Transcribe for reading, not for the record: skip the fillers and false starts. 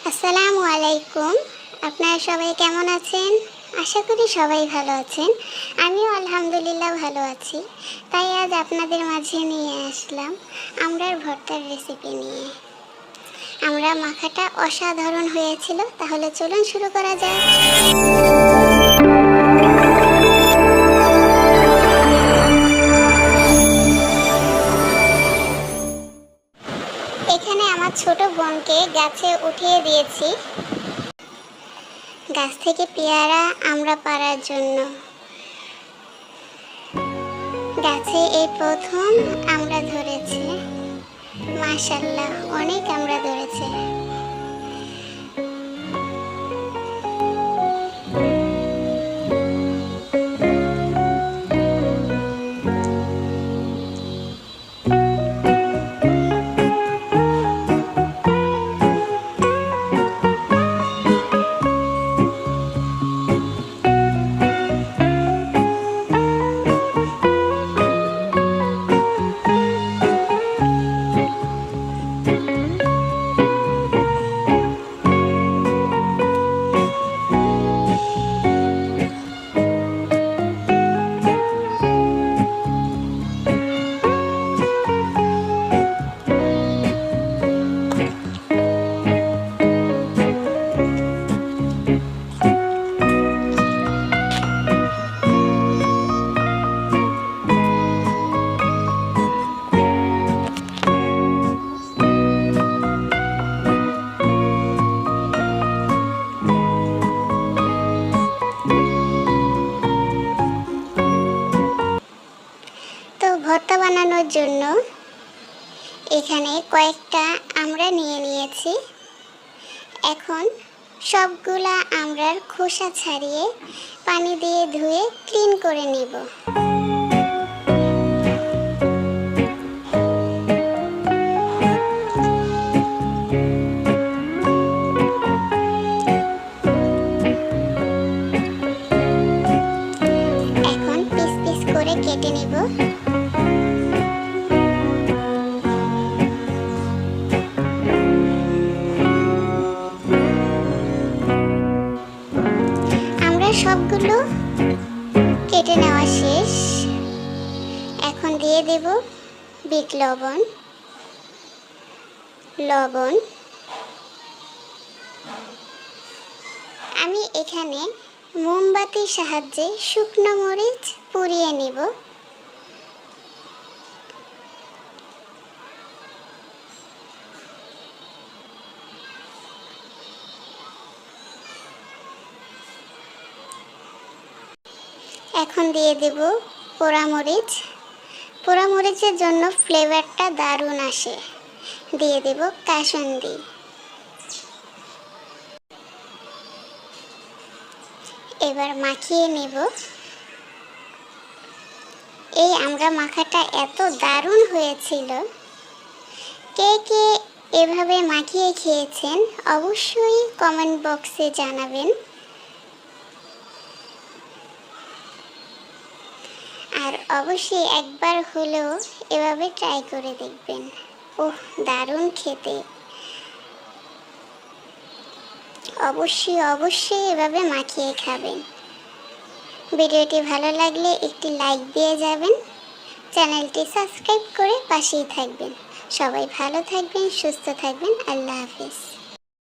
আসসালামু আলাইকুম। আপনারা সবাই কেমন আছেন? আশা করি সবাই ভালো আছেন। আমিও আলহামদুলিল্লাহ ভালো আছি। তাই আজ আপনাদের মাঝে নিয়ে আসলাম আমরার ভর্তার রেসিপি নিয়ে। আমরা মাখাটা অসাধারণ হয়েছিল। তাহলে চলুন শুরু করা যাক। এখানে আমার ছোট বোনকে গাছে উঠিয়ে দিয়েছি, গাছ থেকে পেয়ারা আমরা পাড়ার জন্য। গাছে এই প্রথম আমরা ধরেছে, মাশাআল্লাহ অনেক আমরা ধরেছে। তো ভর্তা বানানোর জন্য এখানে কয়েকটা আমরা নিয়ে নিয়েছি। এখন সবগুলা আমরার খোসা ছাড়িয়ে পানি দিয়ে ধুয়ে ক্লিন করে নিব। এখন পিস পিস করে কেটে নিব। সবগুলো কেটে নেওয়া শেষ। এখন দিয়ে দেব বিট লবণ, আমি এখানে মোমবাতির সাহায্যে শুকনো মরিচ পুড়িয়ে নিব। এখন দিয়ে দেব পোড়ামরিচ। পোড়ামরিচের জন্য ফ্লেভারটা দারুণ আসে। দিয়ে দেব কাসুন্দি। এবার মাখিয়ে নেব। এই আমরা মাখাটা এত দারুণ হয়েছিল। কে কে এভাবে মাখিয়ে খেয়েছেন অবশ্যই কমেন্ট বক্সে জানাবেন। আর অবশ্যই একবার হলেও এভাবে ট্রাই করে দেখবেন। ওহ, দারুণ খেতে। অবশ্যই এভাবে মাখিয়ে খাবেন। ভিডিওটি ভালো লাগলে একটি লাইক দিয়ে যাবেন। চ্যানেলটি সাবস্ক্রাইব করে পাশেই থাকবেন। সবাই ভালো থাকবেন, সুস্থ থাকবেন। আল্লাহ হাফেজ।